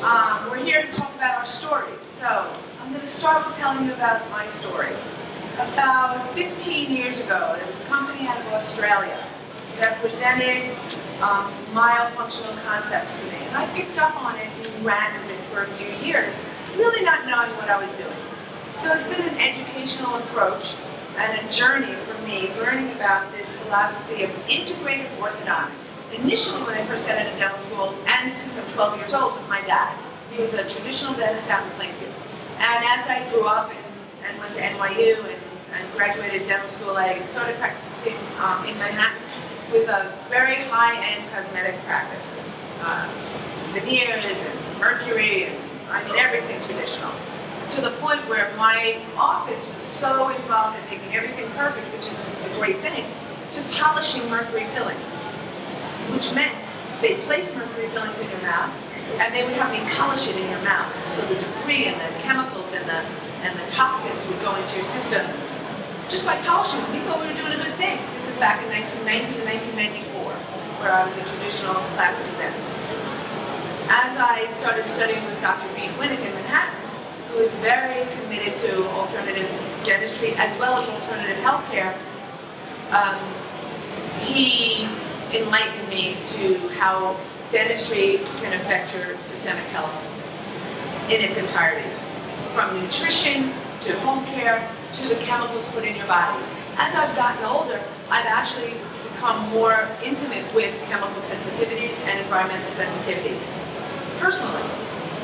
We're here to talk about our story. So I'm going to start with telling you about my story. About 15 years ago, there was a company out of Australia that presented myofunctional concepts to me. And I picked up on it and ran with it for a few years, really not knowing what I was doing. So it's been an educational approach and a journey for me learning about this philosophy of integrated orthodontics. Initially, when I first got into dental school, and since I'm 12 years old, with my dad. He was a traditional dentist out in Plainview. And as I grew up and went to NYU and graduated dental school, I started practicing in Manhattan with a very high-end cosmetic practice. Veneers and mercury, and I mean everything traditional. To the point where my office was so involved in making everything perfect, which is a great thing, to polishing mercury fillings, which meant they'd place mercury fillings in your mouth, and they would have me polish it in your mouth. So the debris and the chemicals and the toxins would go into your system just by polishing them. We thought we were doing a good thing. This is back in 1990 to 1994, where I was a traditional classical dentist. As I started studying with Dr. Reed Winnick in Manhattan, who is very committed to alternative dentistry as well as alternative healthcare, he enlightened me to how dentistry can affect your systemic health in its entirety, from nutrition to home care to the chemicals put in your body. As I've gotten older, I've actually become more intimate with chemical sensitivities and environmental sensitivities, personally,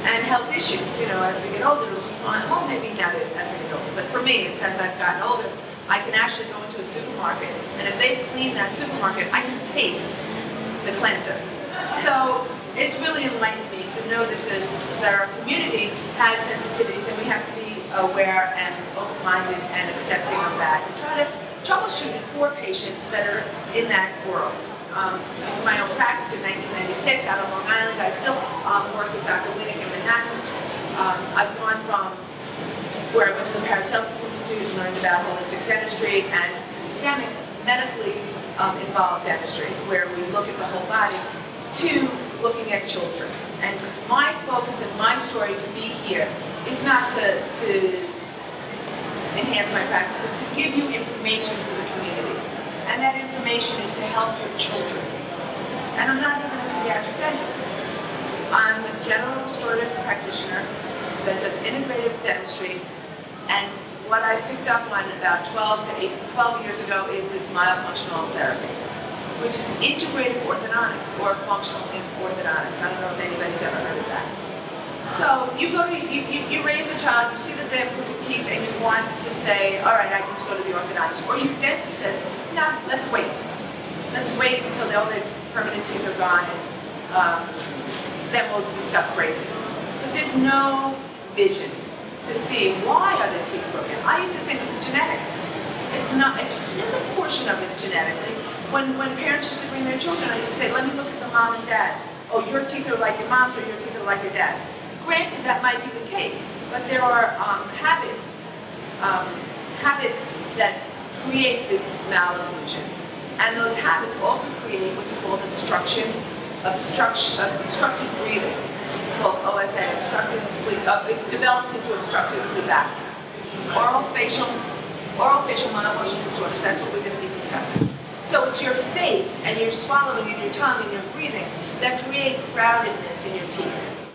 and health issues. You know, as we get older, well, maybe not as we get older, but for me, it's as I've gotten older, I can actually go into a supermarket, and if they've cleaned that supermarket, I can taste the cleanser. So it's really enlightened me to know that our community has sensitivities, and we have to be aware and open-minded and accepting of that, and try to troubleshoot it for patients that are in that world. Into my own practice in 1996 out on Long Island, I still work with Dr. Winnick in Manhattan. I've gone from where I went to the Paracelsus Institute and learned about holistic dentistry and systemic, medically involved dentistry, where we look at the whole body, to looking at children. And my focus and my story to be here is not to enhance my practice, it's to give you information for the community. And that information is to help your children. And I'm not even a pediatric dentist. I'm a general restorative practitioner that does integrative dentistry, and what I picked up on about 12 years ago is this myofunctional therapy, which is integrated orthodontics or functional orthodontics. I don't know if anybody's ever heard of that. So you go to, you raise a child, you see that they have crooked teeth, and you want to say, all right, I need to go to the orthodontist. Or your dentist says, no, let's wait. Let's wait until all the permanent teeth are gone, and then we'll discuss braces. But there's no vision to see why are their teeth broken. I used to think it was genetics. It's not. There's a portion of it genetically. When parents used to bring their children, I used to say, let me look at the mom and dad. Oh, your teeth are like your mom's, or your teeth are like your dad's. Granted, that might be the case, but there are habits that create this malocclusion. And those habits also create what's called obstructive breathing. It's called OSA, obstructive sleep. It develops into obstructive sleep apnea. Oral facial myofunctional disorders, that's what we're going to be discussing. So it's your face and your swallowing and your tongue and your breathing that create crowdedness in your teeth.